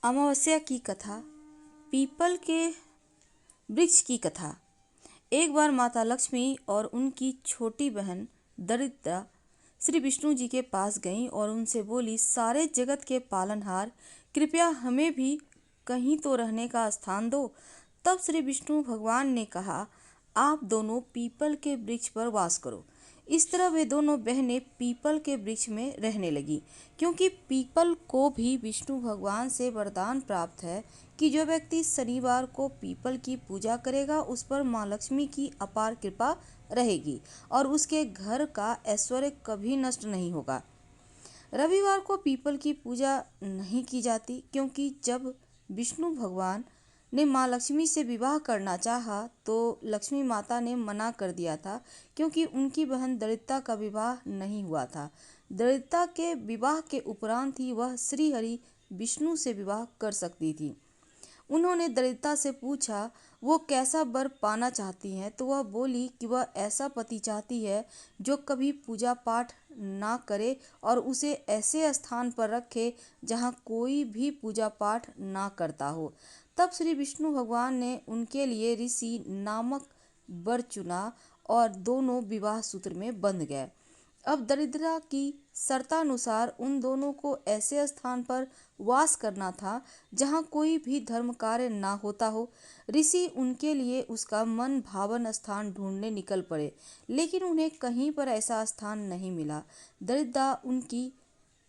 अमावस्या की कथा। पीपल के वृक्ष की कथा। एक बार माता लक्ष्मी और उनकी छोटी बहन दरिद्रा श्री विष्णु जी के पास गईं और उनसे बोली, सारे जगत के पालनहार, कृपया हमें भी कहीं तो रहने का स्थान दो। तब श्री विष्णु भगवान ने कहा, आप दोनों पीपल के वृक्ष पर वास करो। इस तरह वे दोनों बहनें पीपल के वृक्ष में रहने लगी, क्योंकि पीपल को भी विष्णु भगवान से वरदान प्राप्त है कि जो व्यक्ति शनिवार को पीपल की पूजा करेगा उस पर माँ लक्ष्मी की अपार कृपा रहेगी और उसके घर का ऐश्वर्य कभी नष्ट नहीं होगा। रविवार को पीपल की पूजा नहीं की जाती, क्योंकि जब विष्णु भगवान ने माँ लक्ष्मी से विवाह करना चाहा तो लक्ष्मी माता ने मना कर दिया था, क्योंकि उनकी बहन दरिद्रता का विवाह नहीं हुआ था। दरिद्रता के विवाह के उपरांत ही वह श्री हरि विष्णु से विवाह कर सकती थी। उन्होंने दरिद्रता से पूछा वो कैसा वर पाना चाहती हैं, तो वह बोली कि वह ऐसा पति चाहती है जो कभी पूजा पाठ ना करे और उसे ऐसे स्थान पर रखे जहाँ कोई भी पूजा पाठ ना करता हो। तब श्री विष्णु भगवान ने उनके लिए ऋषि नामक वर चुना और दोनों विवाह सूत्र में बंध गए। अब दरिद्रा की शर्तानुसार उन दोनों को ऐसे स्थान पर वास करना था जहाँ कोई भी धर्म कार्य ना होता हो। ऋषि उनके लिए उसका मन भावन स्थान ढूंढने निकल पड़े, लेकिन उन्हें कहीं पर ऐसा स्थान नहीं मिला। दरिद्रा उनकी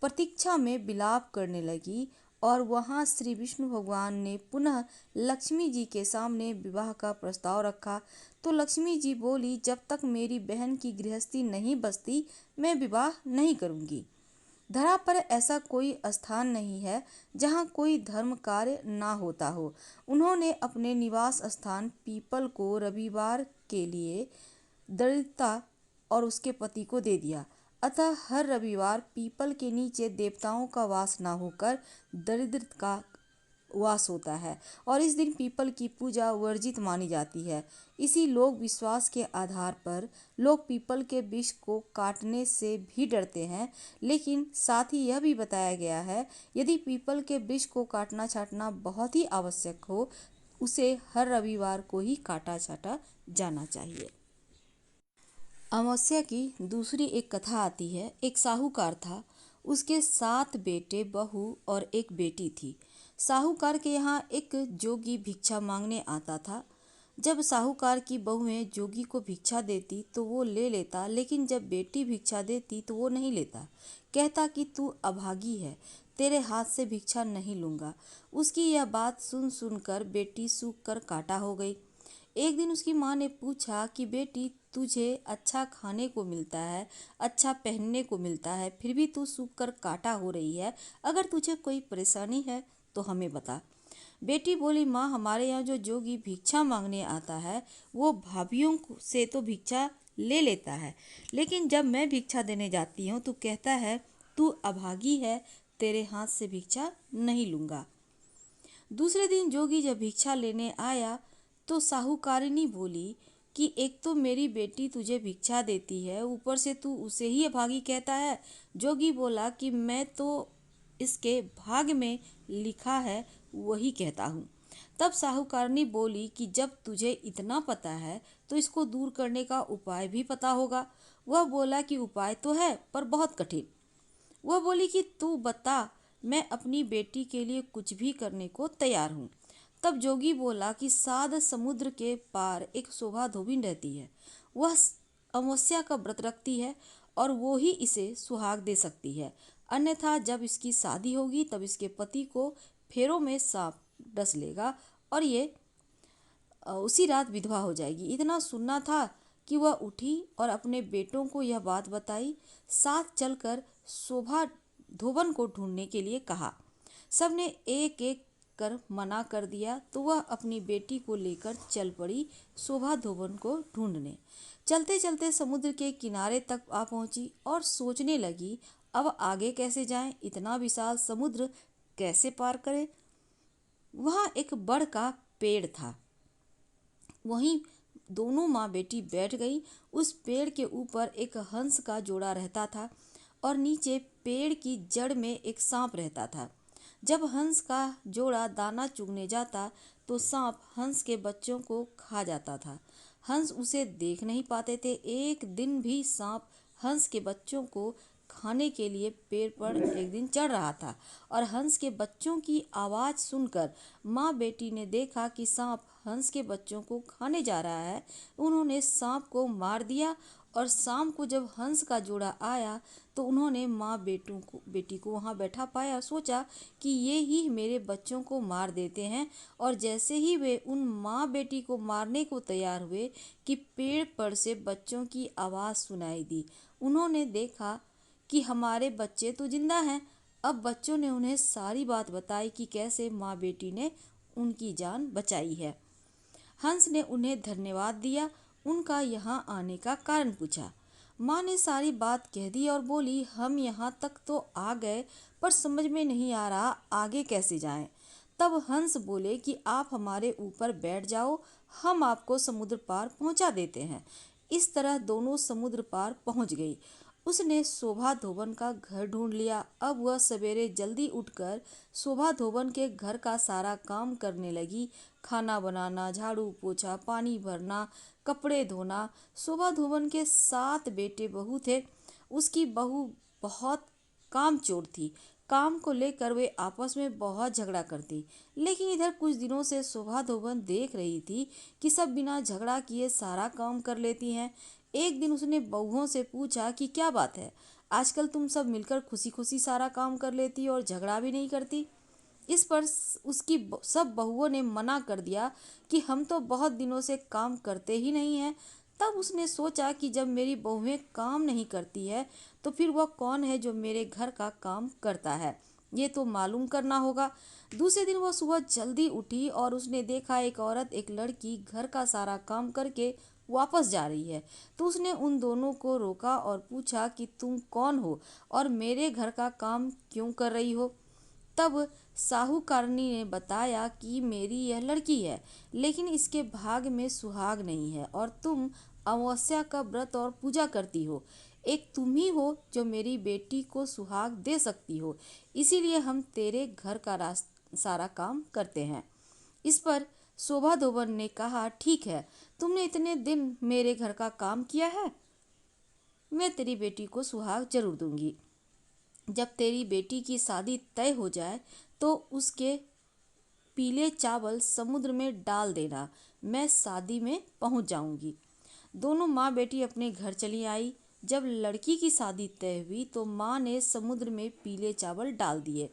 प्रतीक्षा में विलाप करने लगी और वहां श्री विष्णु भगवान ने पुनः लक्ष्मी जी के सामने विवाह का प्रस्ताव रखा। तो लक्ष्मी जी बोली, जब तक मेरी बहन की गृहस्थी नहीं बसती मैं विवाह नहीं करूंगी। धरा पर ऐसा कोई स्थान नहीं है जहाँ कोई धर्म कार्य ना होता हो। उन्होंने अपने निवास स्थान पीपल को रविवार के लिए दरिद्रता और उसके पति को दे दिया। अतः हर रविवार पीपल के नीचे देवताओं का वास ना होकर दरिद्र का वास होता है और इस दिन पीपल की पूजा वर्जित मानी जाती है। इसी लोक विश्वास के आधार पर लोग पीपल के वृक्ष को काटने से भी डरते हैं, लेकिन साथ ही यह भी बताया गया है यदि पीपल के वृक्ष को काटना छाटना बहुत ही आवश्यक हो, उसे हर रविवार को ही काटा छाटा जाना चाहिए। अमावस्या की दूसरी एक कथा आती है। एक साहूकार था, उसके 7 बेटे, बहू और एक बेटी थी। साहूकार के यहाँ एक जोगी भिक्षा मांगने आता था। जब साहूकार की बहुएं जोगी को भिक्षा देती तो वो ले लेता, लेकिन जब बेटी भिक्षा देती तो वो नहीं लेता। कहता कि तू अभागी है, तेरे हाथ से भिक्षा नहीं लूंगा। उसकी यह बात सुन सुनकर बेटी सूख कर काटा हो गई। एक दिन उसकी माँ ने पूछा कि बेटी, तुझे अच्छा खाने को मिलता है, अच्छा पहनने को मिलता है, फिर भी तू सूख कर काटा हो रही है। अगर तुझे कोई परेशानी है तो हमें बता। बेटी बोली, माँ, हमारे यहाँ जो जोगी भिक्षा मांगने आता है वो भाभीियों से तो भिक्षा ले लेता है, लेकिन जब मैं भिक्षा देने जाती हूँ तो कहता है तू अभागी है, तेरे हाथ से भिक्षा नहीं लूंगा। दूसरे दिन जोगी जब भिक्षा लेने आया तो साहूकारिनी बोली कि एक तो मेरी बेटी तुझे भिक्षा देती है, ऊपर से तू उसे ही अभागी कहता है। जोगी बोला कि मैं तो इसके भाग में लिखा है वही कहता हूँ। तब साहूकारनी बोली कि जब तुझे इतना पता है तो इसको दूर करने का उपाय भी पता होगा। वह बोला कि उपाय तो है पर बहुत कठिन। वह बोली कि तू बता, मैं अपनी बेटी के लिए कुछ भी करने को तैयार हूँ। तब जोगी बोला कि सात समुद्र के पार एक शोभा धोबिन रहती है, वह अमावस्या का व्रत रखती है और वो ही इसे सुहाग दे सकती है, अन्यथा जब इसकी शादी होगी तब इसके पति को फेरों में सांप डस लेगा और ये उसी रात विधवा हो जाएगी। इतना सुनना था कि वह उठी और अपने बेटों को यह बात बताई। साथ चलकर शोभा धोबन को ढूंढने के लिए कहा। सबने एक एक कर मना कर दिया तो वह अपनी बेटी को लेकर चल पड़ी शोभा धोबन को ढूंढने। चलते चलते समुद्र के किनारे तक आ पहुंची और सोचने लगी अब आगे कैसे जाएं, इतना विशाल समुद्र कैसे पार करें। वहाँ एक बड़ का पेड़ था, वहीं दोनों माँ बेटी बैठ गई। उस पेड़ के ऊपर एक हंस का जोड़ा रहता था और नीचे पेड़ की जड़ में एक सांप रहता था। जब हंस का जोड़ा दाना चुगने जाता तो सांप हंस के बच्चों को खा जाता था। हंस उसे देख नहीं पाते थे। एक दिन भी सांप हंस के बच्चों को खाने के लिए पेड़ पर एक दिन चढ़ रहा था और हंस के बच्चों की आवाज़ सुनकर माँ बेटी ने देखा कि सांप हंस के बच्चों को खाने जा रहा है। उन्होंने सांप को मार दिया और शाम को जब हंस का जोड़ा आया तो उन्होंने माँ बेटी को वहाँ बैठा पाया। सोचा कि ये ही मेरे बच्चों को मार देते हैं और जैसे ही वे उन माँ बेटी को मारने को तैयार हुए कि पेड़ पर से बच्चों की आवाज़ सुनाई दी। उन्होंने देखा कि हमारे बच्चे तो जिंदा हैं। अब बच्चों ने उन्हें सारी बात बताई कि कैसे माँ बेटी ने उनकी जान बचाई है। हंस ने उन्हें धन्यवाद दिया, उनका यहाँ आने का कारण पूछा। माँ ने सारी बात कह दी और बोली, हम यहाँ तक तो आ गए पर समझ में नहीं आ रहा आगे कैसे जाएं। तब हंस बोले कि आप हमारे ऊपर बैठ जाओ, हम आपको समुद्र पार पहुँचा देते हैं। इस तरह दोनों समुद्र पार पहुँच गई। उसने शोभा धोबन का घर ढूंढ लिया। अब वह सवेरे जल्दी उठकर शोभा धोबन के घर का सारा काम करने लगी। खाना बनाना, झाड़ू पोछा, पानी भरना, कपड़े धोना। शोभा धोबन के 7 बेटे बहू थे। उसकी बहू बहुत कामचोर थी। काम को लेकर वे आपस में बहुत झगड़ा करती। लेकिन इधर कुछ दिनों से शोभा धोबन देख रही थी कि सब बिना झगड़ा किए सारा काम कर लेती हैं। एक दिन उसने बहुओं से पूछा कि क्या बात है, आजकल तुम सब मिलकर खुशी खुशी सारा काम कर लेती और झगड़ा भी नहीं करती। इस पर उसकी सब बहुओं ने मना कर दिया कि हम तो बहुत दिनों से काम करते ही नहीं हैं। तब उसने सोचा कि जब मेरी बहुएं काम नहीं करती है तो फिर वह कौन है जो मेरे घर का काम करता है, ये तो मालूम करना होगा। दूसरे दिन वह सुबह जल्दी उठी और उसने देखा एक औरत एक लड़की घर का सारा काम करके वापस जा रही है। तो उसने उन दोनों को रोका और पूछा कि तुम कौन हो और मेरे घर का काम क्यों कर रही हो। तब साहूकारनी ने बताया कि मेरी यह लड़की है, लेकिन इसके भाग में सुहाग नहीं है और तुम अमावस्या का व्रत और पूजा करती हो। एक तुम ही हो जो मेरी बेटी को सुहाग दे सकती हो, इसीलिए हम तेरे घर का सारा काम करते हैं। इस पर शोभा धोबन ने कहा, ठीक है, तुमने इतने दिन मेरे घर का काम किया है, मैं तेरी बेटी को सुहाग जरूर दूंगी। जब तेरी बेटी की शादी तय हो जाए तो उसके पीले चावल समुद्र में डाल देना, मैं शादी में पहुंच जाऊंगी। दोनों माँ बेटी अपने घर चली आई। जब लड़की की शादी तय हुई तो माँ ने समुद्र में पीले चावल डाल दिए।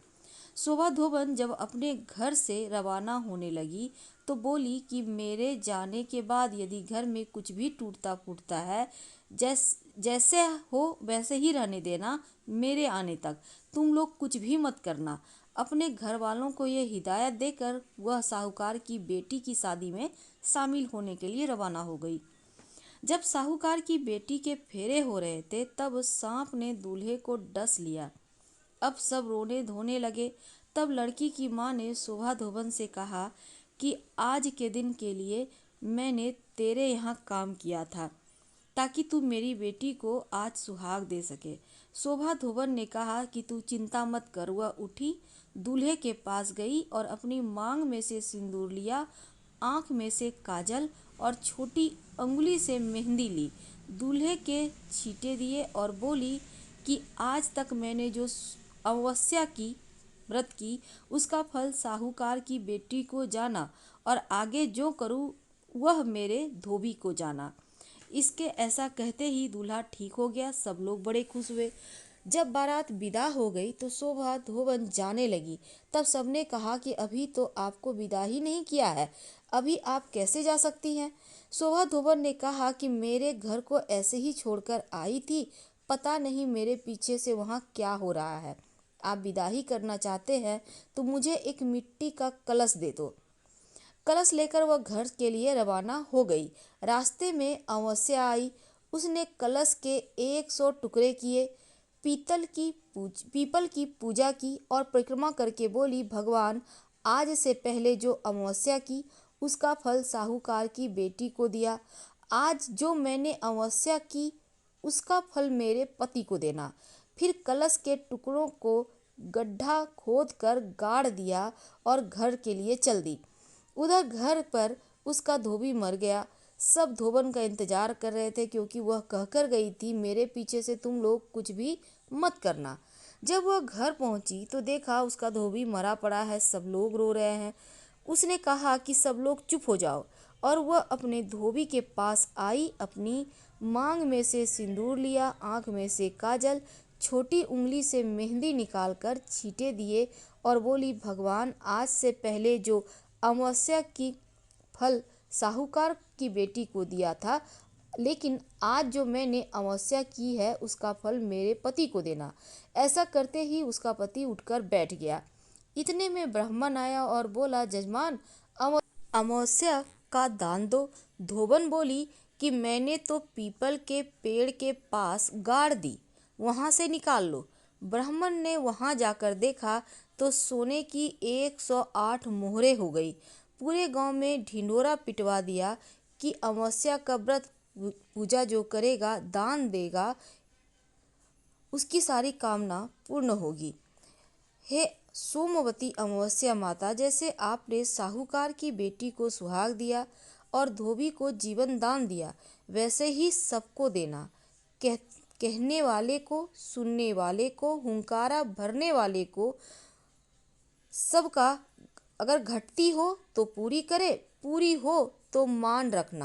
शोभा धोबन जब अपने घर से रवाना होने लगी तो बोली कि मेरे जाने के बाद यदि घर में कुछ भी टूटता फूटता है, जैसे हो वैसे ही रहने देना, मेरे आने तक तुम लोग कुछ भी मत करना। अपने घर वालों को यह हिदायत देकर वह साहूकार की बेटी की शादी में शामिल होने के लिए रवाना हो गई। जब साहूकार की बेटी के फेरे हो रहे थे तब सांप ने दूल्हे को डस लिया। अब सब रोने धोने लगे। तब लड़की की माँ ने शोभा धोबन से कहा कि आज के दिन के लिए मैंने तेरे यहाँ काम किया था ताकि तू मेरी बेटी को आज सुहाग दे सके। शोभा धोबन ने कहा कि तू चिंता मत कर। वह उठी, दूल्हे के पास गई और अपनी मांग में से सिंदूर लिया, आँख में से काजल और छोटी अंगुली से मेहंदी ली, दूल्हे के छींटे दिए और बोली कि आज तक मैंने जो अमावस्या की व्रत की उसका फल साहूकार की बेटी को जाना और आगे जो करूँ वह मेरे धोबी को जाना। इसके ऐसा कहते ही दूल्हा ठीक हो गया। सब लोग बड़े खुश हुए। जब बारात विदा हो गई तो शोभा धोबन जाने लगी। तब सबने कहा कि अभी तो आपको विदा ही नहीं किया है, अभी आप कैसे जा सकती हैं। शोभा धोबन ने कहा कि मेरे घर को ऐसे ही छोड़कर आई थी, पता नहीं मेरे पीछे से वहाँ क्या हो रहा है। आप विदा ही करना चाहते हैं तो मुझे एक मिट्टी का कलश दे दो। कलश लेकर वह घर के लिए रवाना हो गई। रास्ते में अमावस्या आई। उसने कलश के 100 टुकड़े किए, पीपल की पूजा की और परिक्रमा करके बोली, भगवान, आज से पहले जो अमावस्या की उसका फल साहूकार की बेटी को दिया, आज जो मैंने अमावस्या की उसका फल मेरे पति को देना। फिर कलश के टुकड़ों को गड्ढा खोदकर गाड़ दिया और घर के लिए चल दी। उधर घर पर उसका धोबी मर गया। सब धोबन का इंतजार कर रहे थे क्योंकि वह कहकर गई थी, मेरे पीछे से तुम लोग कुछ भी मत करना। जब वह घर पहुंची तो देखा उसका धोबी मरा पड़ा है, सब लोग रो रहे हैं। उसने कहा कि सब लोग चुप हो जाओ और वह अपने धोबी के पास आई, अपनी मांग में से सिंदूर लिया, आंख में से काजल, छोटी उंगली से मेहंदी निकालकर छींटे दिए और बोली, भगवान, आज से पहले जो अमावस्या की फल साहूकार की बेटी को दिया था, लेकिन आज जो मैंने अमावस्या की है उसका फल मेरे पति को देना। ऐसा करते ही उसका पति उठकर बैठ गया। इतने में ब्राह्मण आया और बोला, जजमान, अमावस्या का दान दो। धोबन बोली कि मैंने तो पीपल के पेड़ के पास गाड़ दी, वहां से निकाल लो। ब्राह्मण ने वहां जाकर देखा तो सोने की 108 मोहरे हो गई। पूरे गांव में ढिंढोरा पिटवा दिया कि अमावस्या का व्रत पूजा जो करेगा, दान देगा, उसकी सारी कामना पूर्ण होगी। हे सोमवती अमावस्या माता, जैसे आपने साहूकार की बेटी को सुहाग दिया और धोबी को जीवन दान दिया, वैसे ही सबको देना। कहने वाले को, सुनने वाले को, हुंकारा भरने वाले को, सबका अगर घटती हो तो पूरी करे, पूरी हो तो मान रखना।